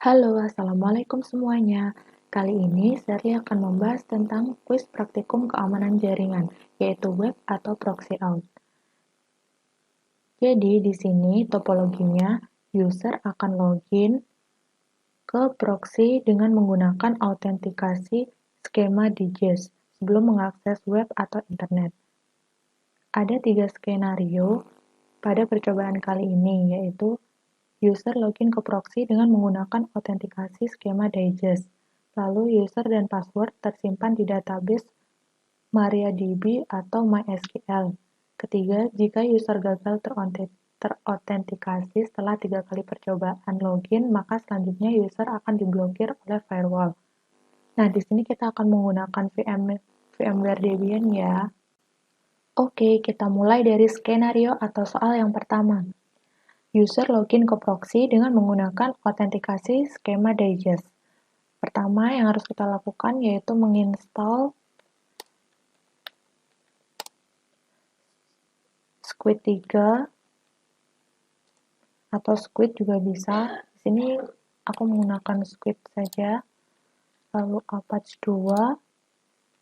Halo, Assalamualaikum semuanya. Kali ini saya akan membahas tentang kuis praktikum keamanan jaringan, yaitu web atau proxy out. Jadi, di sini topologinya, user akan login ke proxy dengan menggunakan autentikasi skema DJs sebelum mengakses web atau internet. Ada 3 skenario pada percobaan kali ini, yaitu user login ke proxy dengan menggunakan autentikasi skema digest. Lalu user dan password tersimpan di database MariaDB atau MySQL. Ketiga, jika user gagal terautentikasi setelah 3 kali percobaan login, maka selanjutnya user akan diblokir oleh firewall. Nah, di sini kita akan menggunakan VMware Debian ya. Oke, kita mulai dari skenario atau soal yang pertama. User login ke proxy dengan menggunakan autentikasi skema digest. Pertama yang harus kita lakukan yaitu menginstal Squid 3 atau Squid juga bisa. Di sini aku menggunakan Squid saja. Lalu Apache 2,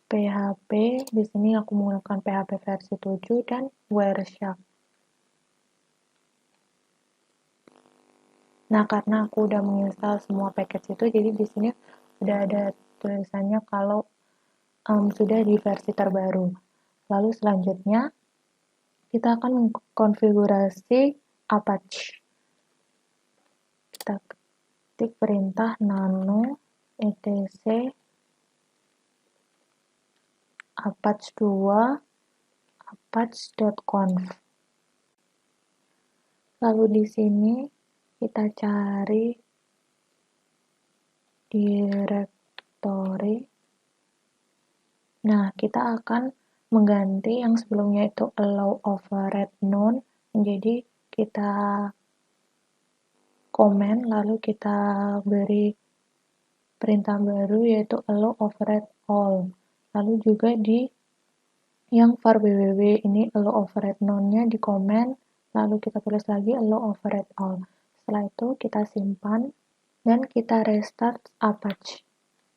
PHP, di sini aku menggunakan PHP versi 7 dan Wireshark. Nah, karena aku udah menginstal semua package itu, jadi di sini udah ada tulisannya kalau sudah di versi terbaru. Lalu selanjutnya kita akan mengkonfigurasi Apache. Kita ketik perintah nano etc apache 2 apache.conf. Lalu di sini kita cari directory. Nah, kita akan mengganti yang sebelumnya itu allow override none menjadi kita komen lalu kita beri perintah baru yaitu allow override all. Lalu juga di yang var www ini allow override none-nya di komen lalu kita tulis lagi allow override all. Setelah itu kita simpan dan kita restart Apache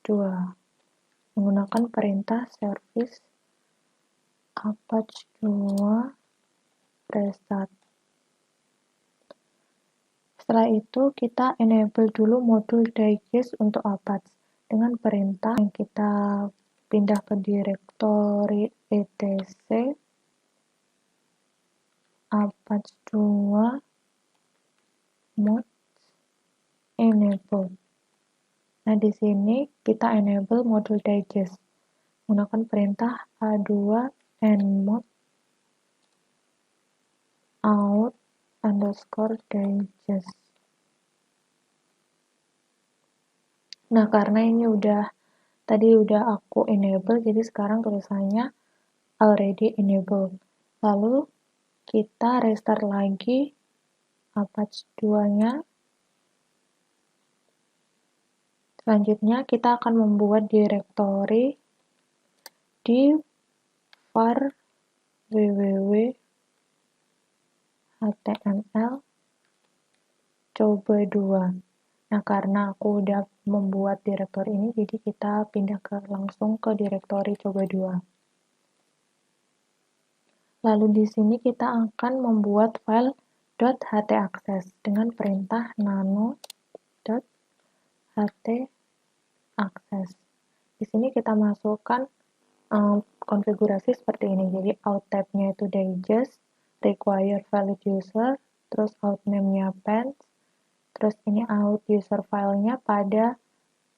2 menggunakan perintah service Apache 2 restart. Setelah itu kita enable dulu modul digest untuk Apache dengan perintah yang kita pindah ke directory etc Apache 2 mod enable. Nah, di sini kita enable modul digest menggunakan perintah a2 nmod out underscore digest. Nah, karena ini tadi udah aku enable, jadi sekarang tulisannya already enable. Lalu kita restart lagi Apache 2-nya. Selanjutnya kita akan membuat directory di var www html coba 2. Nah, karena aku udah membuat directory ini, jadi kita pindah langsung ke directory coba 2. Lalu di sini kita akan membuat file .htaccess dengan perintah nano.htaccess. Di sini kita masukkan konfigurasi seperti ini. Jadi out tab-nya itu digest, require valid user, terus out name-nya pens, terus ini out user file-nya pada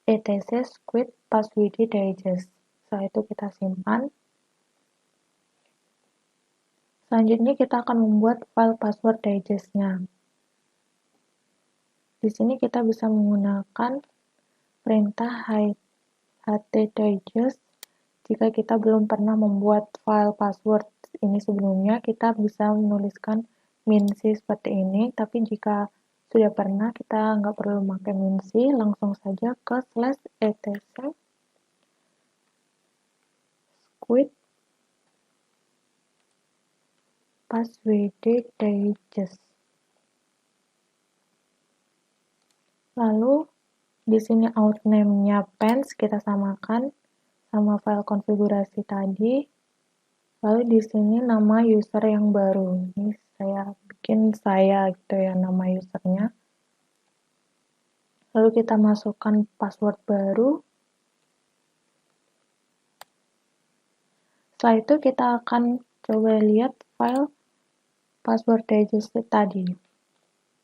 etc squid passwd digest. Setelah itu kita simpan. Selanjutnya kita akan membuat file password digest-nya. Di sini kita bisa menggunakan perintah htdigest jika kita belum pernah membuat file password ini sebelumnya. Kita bisa menuliskan minc seperti ini, tapi jika sudah pernah, kita nggak perlu pakai minc, langsung saja ke /etc squid passwd digest. Lalu Di sini outname-nya pens kita samakan sama file konfigurasi tadi. Lalu di sini nama user yang baru. Ini saya bikin gitu ya nama usernya. Lalu kita masukkan password baru. Setelah itu kita akan coba lihat file password digest tadi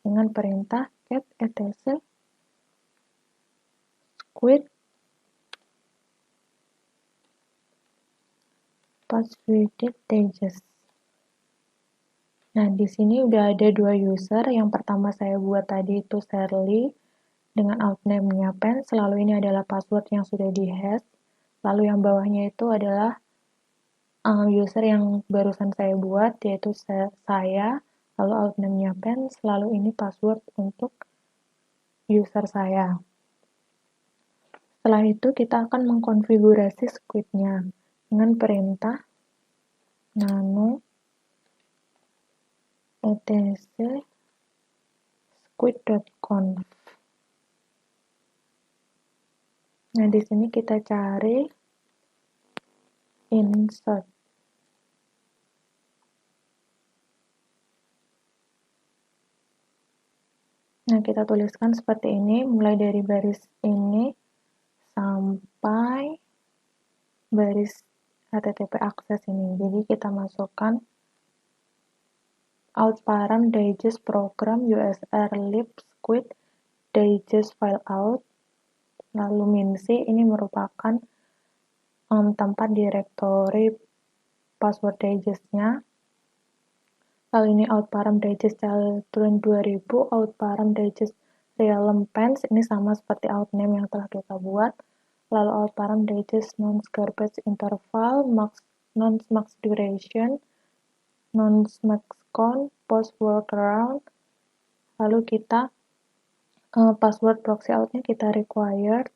dengan perintah cat etc squid password digest. Nah, di sini udah ada dua user. Yang pertama saya buat tadi itu Shirley dengan outname-nya pen. Selalu ini adalah password yang sudah di-hash. Lalu yang bawahnya itu adalah user yang barusan saya buat, yaitu saya. Lalu outname-nya pen. Selalu ini password untuk user saya. Setelah itu kita akan mengkonfigurasi squid-nya dengan perintah nano etc squid.conf. Nah, di sini kita cari insert. Nah, kita tuliskan seperti ini, mulai dari baris ini sampai baris HTTP akses ini. Jadi kita masukkan out param digest program usr lib squid digest file out, lalu minc ini merupakan tempat direktori password digest-nya. Lalu ini out param digest children 2000, out param digest realm pens, ini sama seperti outname yang telah kita buat. Lalu out param digest nonce garbage interval, nonce max duration, nonce max count, post workaround. Lalu kita password proxy outnya kita required,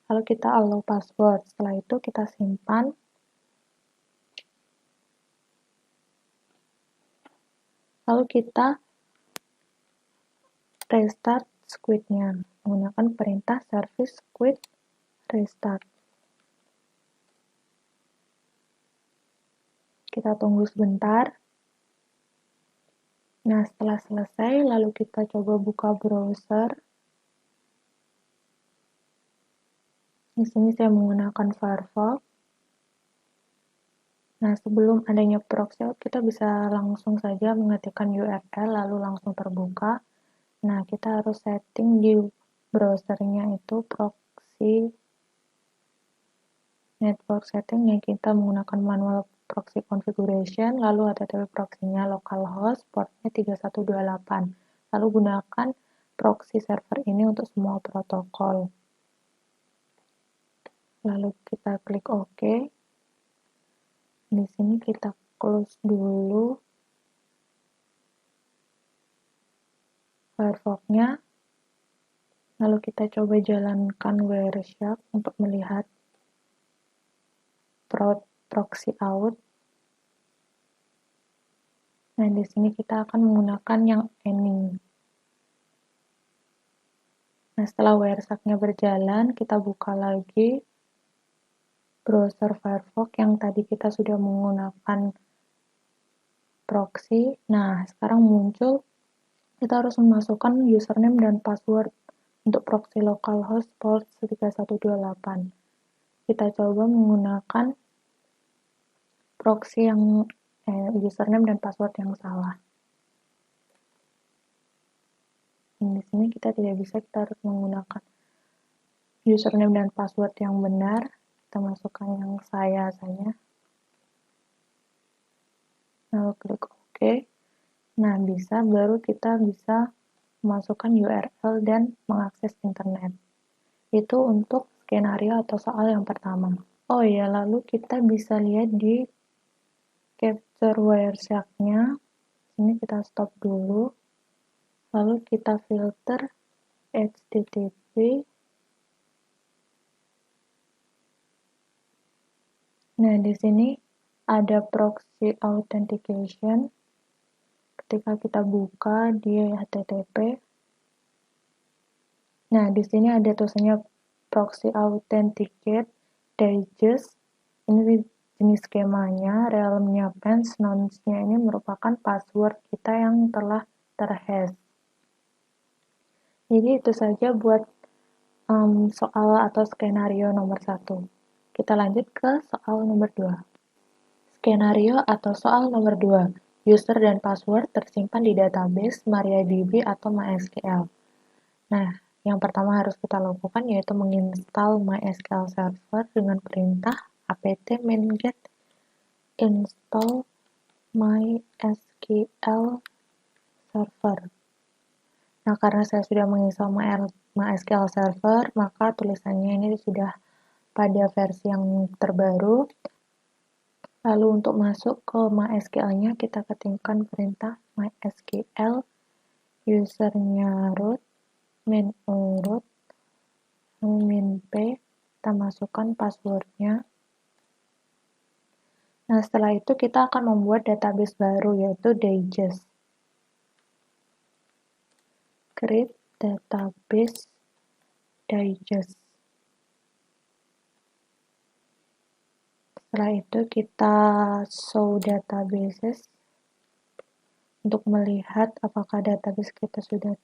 lalu kita allow password. Setelah itu kita simpan. Lalu kita restart squid-nya menggunakan perintah service squid restart. Kita tunggu sebentar. Nah, setelah selesai, lalu kita coba buka browser. Di sini saya menggunakan Firefox. Nah, sebelum adanya proxy out, kita bisa langsung saja mengetikkan URL lalu langsung terbuka. Nah, kita harus setting di browsernya itu proxy network setting yang kita menggunakan manual proxy configuration, lalu HTTP proxy-nya localhost, portnya 3128. Lalu gunakan proxy server ini untuk semua protokol. Lalu kita klik OK. Di sini kita close dulu Firefox-nya. Lalu kita coba jalankan Wireshark untuk melihat proxy out. Nah, di sini kita akan menggunakan yang any. Nah, setelah Wireshark-nya berjalan, kita buka lagi browser Firefox yang tadi kita sudah menggunakan proxy. Nah, sekarang muncul kita harus memasukkan username dan password untuk proxy localhost port 3128. Kita coba menggunakan proxy yang username dan password yang salah. Di sini kita tidak bisa, kita harus menggunakan username dan password yang benar. Kita masukkan yang saya saja. Lalu klik OK. Nah, baru kita bisa memasukkan URL dan mengakses internet. Itu untuk skenario atau soal yang pertama. Oh ya, lalu kita bisa lihat di capture Wireshark-nya. Ini kita stop dulu. Lalu kita filter HTTP. Nah, di sini ada proxy authentication. Ketika kita buka di HTTP, Nah, di sini ada tulisannya proxy authenticate digest. Ini jenis skemanya, realmnya pens, nonce-nya ini merupakan password kita yang telah terhash. Jadi itu saja buat soal atau skenario nomor 1. Kita lanjut ke soal nomor 2. Skenario atau soal nomor 2. User dan password tersimpan di database MariaDB atau MySQL. Nah, yang pertama harus kita lakukan yaitu menginstal MySQL Server dengan perintah apt get install MySQL Server. Nah, karena saya sudah menginstal MySQL Server, maka tulisannya ini sudah pada versi yang terbaru. Lalu untuk masuk ke MySQL-nya, kita ketikkan perintah MySQL, usernya root, min root, min p, kita masukkan passwordnya. Nah, setelah itu kita akan membuat database baru, yaitu digest. Create database digest. Setelah itu kita show databases untuk melihat apakah database kita sudah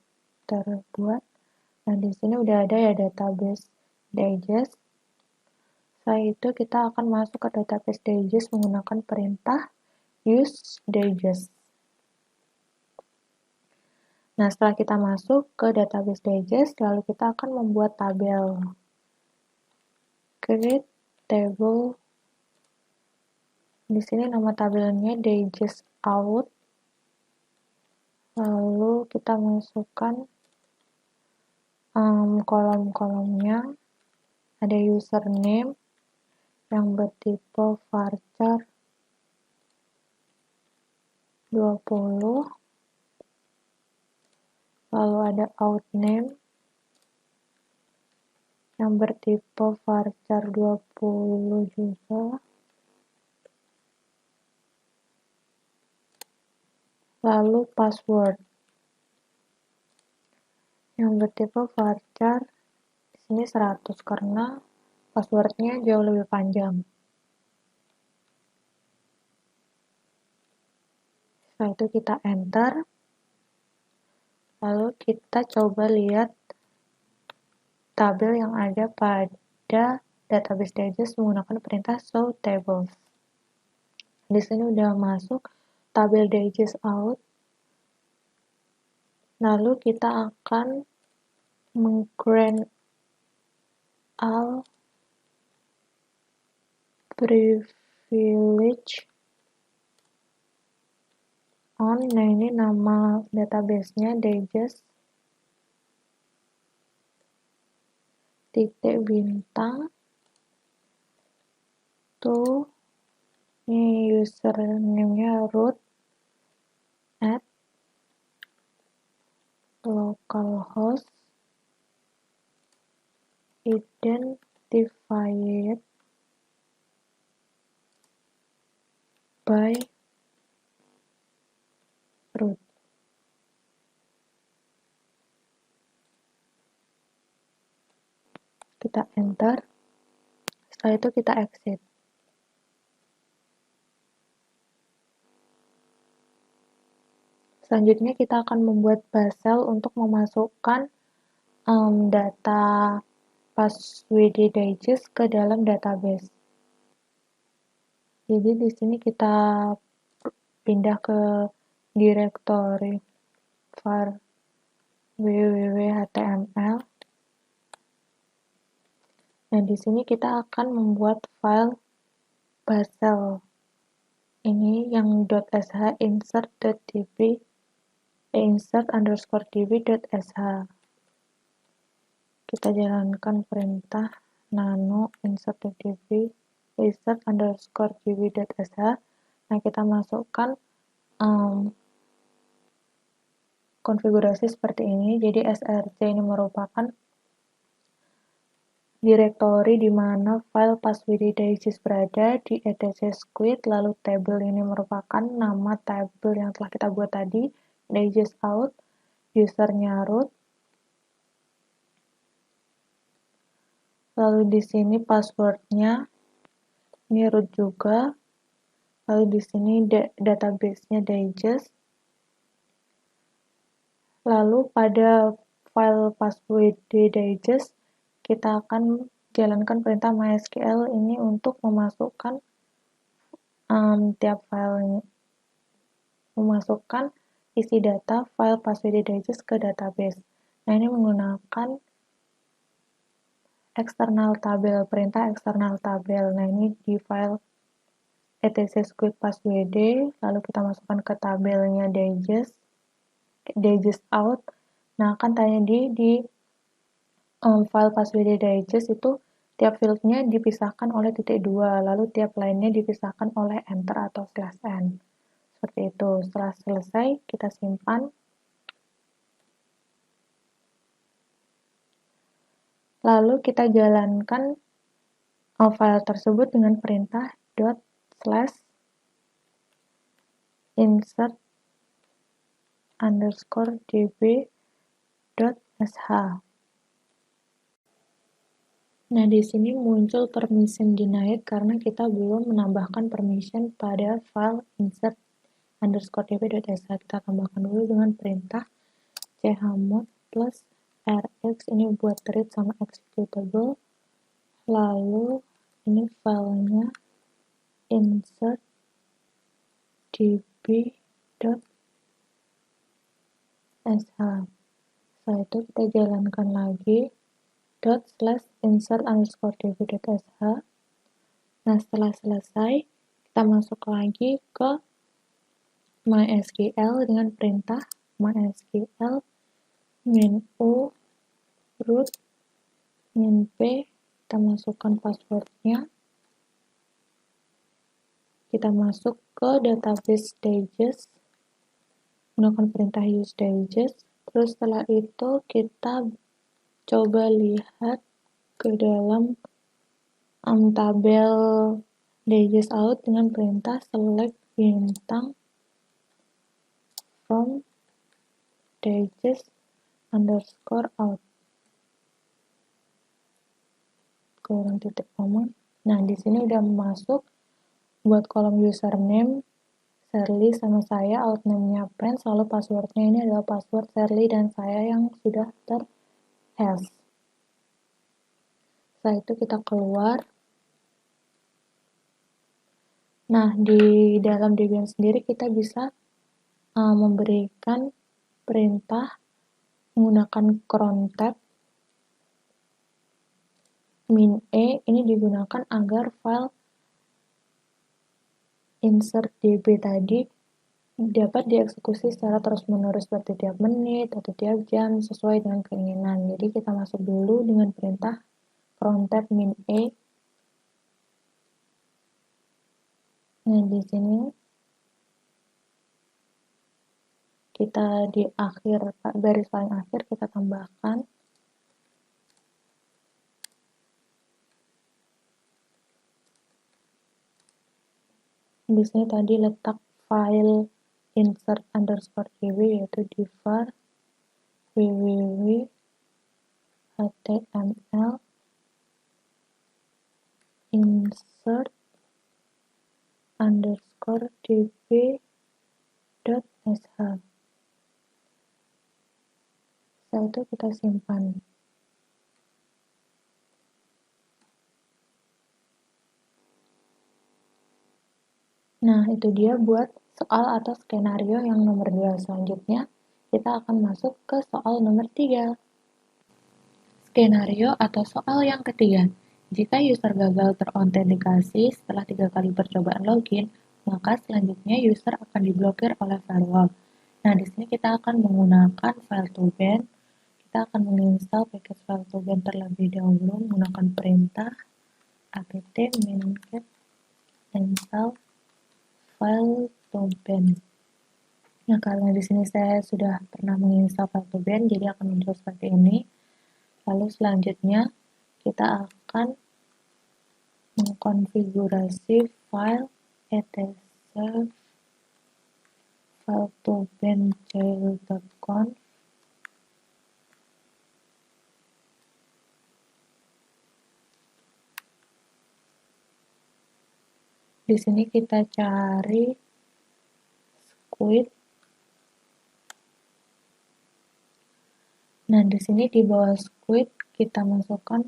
terbuat. Nah, di sini udah ada ya database digest. Setelah itu kita akan masuk ke database digest menggunakan perintah use digest. Nah, setelah kita masuk ke database digest, lalu kita akan membuat tabel. Create table. Di sini nama tabelnya digest out. Lalu kita masukkan kolom-kolomnya. Ada username yang bertipe varchar 20. Lalu ada outname yang bertipe varchar 20 juga. Lalu password yang bertipe varchar di sini 100 karena passwordnya jauh lebih panjang. Setelah itu kita enter. Lalu kita coba lihat tabel yang ada pada database digest menggunakan perintah show tables. Di sini udah masuk tabel digest out. Lalu kita akan meng-grant all privilege on. Nah, ini nama database-nya digest titik bintang to, ini username-nya root at localhost identified by root. Kita enter. Setelah itu kita exit. Selanjutnya kita akan membuat basel untuk memasukkan data passwd digest ke dalam database. Jadi di sini kita pindah ke direktori var www.html. Nah, di sini kita akan membuat file basel. Ini yang .sh insert_db.sh. Kita jalankan perintah nano insert_db.sh. Nah, kita masukkan konfigurasi seperti ini. Jadi src ini merupakan direktori di mana file passwd digest berada di etc squid. Lalu table ini merupakan nama tabel yang telah kita buat tadi, digest out, usernya root, Lalu di sini passwordnya, ini root juga. Lalu di sini database-nya digest. Lalu pada file password digest, kita akan jalankan perintah mysql ini untuk memasukkan tiap filenya, memasukkan isi data file password digest ke database. Nah, ini menggunakan eksternal tabel, perintah eksternal tabel. Nah, ini di file etc squid password, lalu kita masukkan ke tabelnya digest out. Nah, kan tadi di file password digest itu tiap fieldnya dipisahkan oleh titik 2, lalu tiap lainnya dipisahkan oleh enter atau /n. Seperti itu. Setelah selesai, kita simpan. Lalu kita jalankan file tersebut dengan perintah ./insert_db.sh. Nah, di sini muncul permission denied karena kita belum menambahkan permission pada file insert_db.sh. Kita tambahkan dulu dengan perintah chmod plus rx, ini buat read sama executable. Lalu ini filenya insert_db.sh. Setelah itu kita jalankan lagi ./insert_db.sh. Nah, setelah selesai, kita masuk lagi ke MySQL dengan perintah MySQL -u root -p. Kita masukkan passwordnya. Kita masuk ke database digest menggunakan perintah use digest. Terus setelah itu kita coba lihat ke dalam tabel digest out dengan perintah select bintang from digest_out. Kurang titik koma. Nah, di sini udah masuk buat kolom username Sherly sama saya, outname-nya Prince, lalu passwordnya ini adalah password Sherly dan saya yang sudah ter-hash. Setelah itu kita keluar. Nah, di dalam Debian sendiri kita bisa memberikan perintah menggunakan cron tab -e. Ini digunakan agar file insert_db tadi dapat dieksekusi secara terus-menerus seperti tiap menit atau tiap jam sesuai dengan keinginan. Jadi kita masuk dulu dengan perintah cron tab -e. Nah, di sini kita di akhir baris paling akhir kita tambahkan di sini tadi letak file insert_db yaitu di var www.html insert_db.sh. Setelah itu kita simpan. Nah, itu dia buat soal atau skenario yang nomor 2. Selanjutnya, kita akan masuk ke soal nomor 3. Skenario atau soal yang ketiga. Jika user gagal terautentikasi setelah 3 kali percobaan login, maka selanjutnya user akan diblokir oleh firewall. Nah, di sini kita akan menggunakan file2ban. Kita akan menginstal package file2ban terlebih dahulu menggunakan perintah apt minget install file2ban. Nah, karena di sini saya sudah pernah menginstal file2ban, jadi akan muncul seperti ini. Lalu selanjutnya kita akan mengkonfigurasi file etc file2ban.conf. Di sini kita cari Squid. Nah, di sini di bawah Squid kita masukkan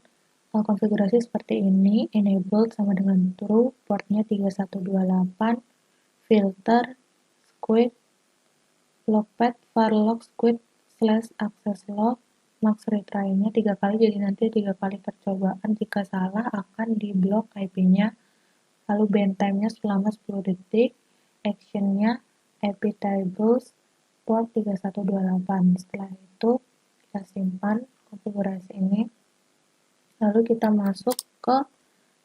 konfigurasi seperti ini, enabled sama dengan true, portnya 3128, filter, Squid, logpath, var log squid / access log, max retry-nya 3 kali, jadi nanti 3 kali percobaan, jika salah akan diblok IP-nya, lalu band time-nya selama 10 detik, action-nya IP tables, port 3128. Setelah itu kita simpan konfigurasi ini, lalu kita masuk ke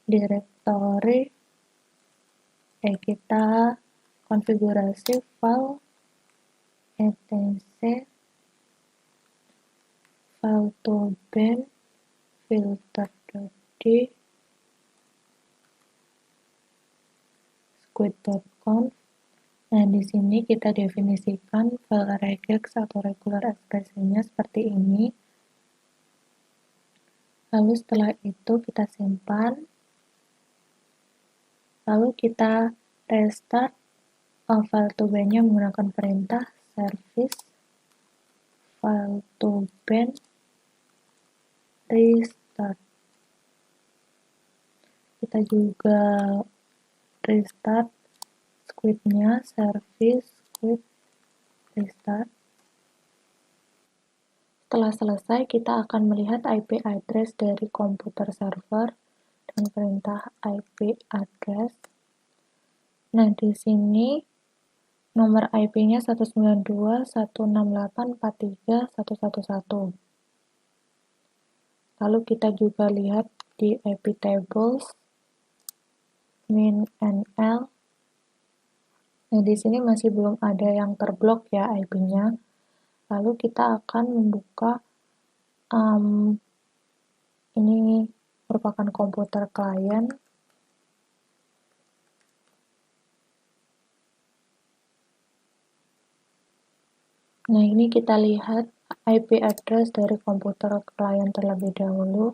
directory kita konfigurasi file etc file to band filter.d squid.conf. Nah, di sini kita definisikan file regex atau regular expression-nya seperti ini. Lalu setelah itu kita simpan. Lalu kita restart file to band-nya menggunakan perintah service file to band restart. Kita juga restart squid-nya, service squid restart. Setelah selesai, kita akan melihat IP address dari komputer server dengan perintah IP address. Nah, di sini nomor IP-nya 192.168.43.111. Lalu kita juga lihat di IP tables min_nl. Nah, di sini masih belum ada yang terblok ya IP-nya. Lalu kita akan membuka ini merupakan komputer klien. Nah, ini kita lihat IP address dari komputer klien terlebih dahulu.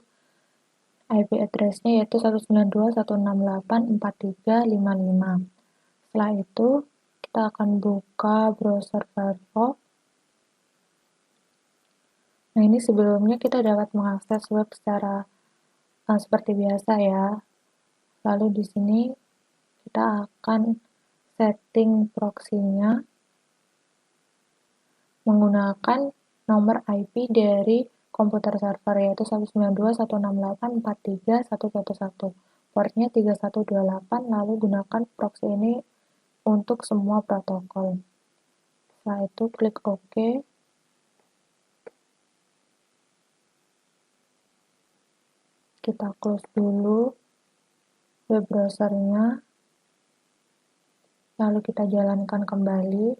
IP address-nya yaitu 192.168.43.55. Setelah itu, kita akan buka browser Firefox. Nah, ini sebelumnya kita dapat mengakses web secara seperti biasa ya. Lalu di sini kita akan setting proxy-nya menggunakan nomor IP dari komputer server yaitu 192.168.43.111. Portnya 3128, lalu gunakan proxy ini untuk semua protokol. Setelah itu klik OK. Kita close dulu web browsernya. Lalu kita jalankan kembali.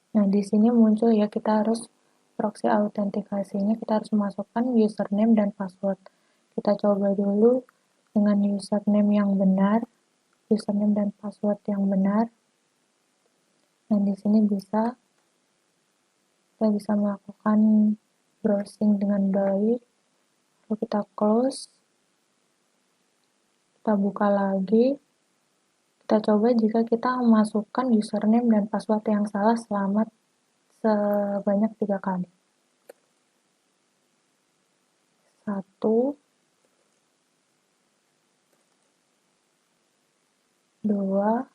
Nah, di sini muncul ya, kita harus proxy autentikasinya, kita harus memasukkan username dan password. Kita coba dulu dengan username yang benar, username dan password yang benar. Nah, di sini kita bisa melakukan browsing dengan baik. Lalu kita close. Kita buka lagi. Kita coba jika kita memasukkan username dan password yang salah selama sebanyak 3 kali. 1, 2,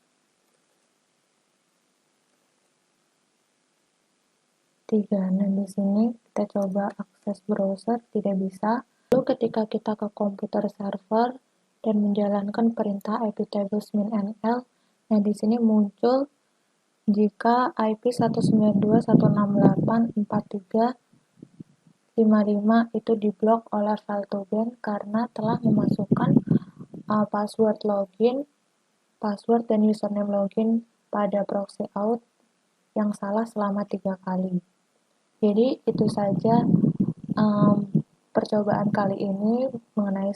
3. Nah, di sini kita coba akses browser, tidak bisa. Lalu ketika kita ke komputer server dan menjalankan perintah iptables min_nl, nah di sini muncul jika IP 192.168.43.55 itu diblok oleh file to band karena telah memasukkan password login, password dan username login pada proxy out yang salah selama 3 kali. Jadi itu saja percobaan kali ini mengenai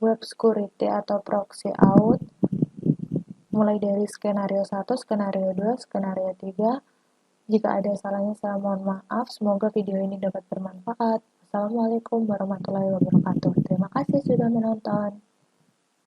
web security atau proxy out, mulai dari skenario 1, skenario 2, skenario 3. Jika ada salahnya saya mohon maaf, semoga video ini dapat bermanfaat. Wassalamualaikum warahmatullahi wabarakatuh. Terima kasih sudah menonton.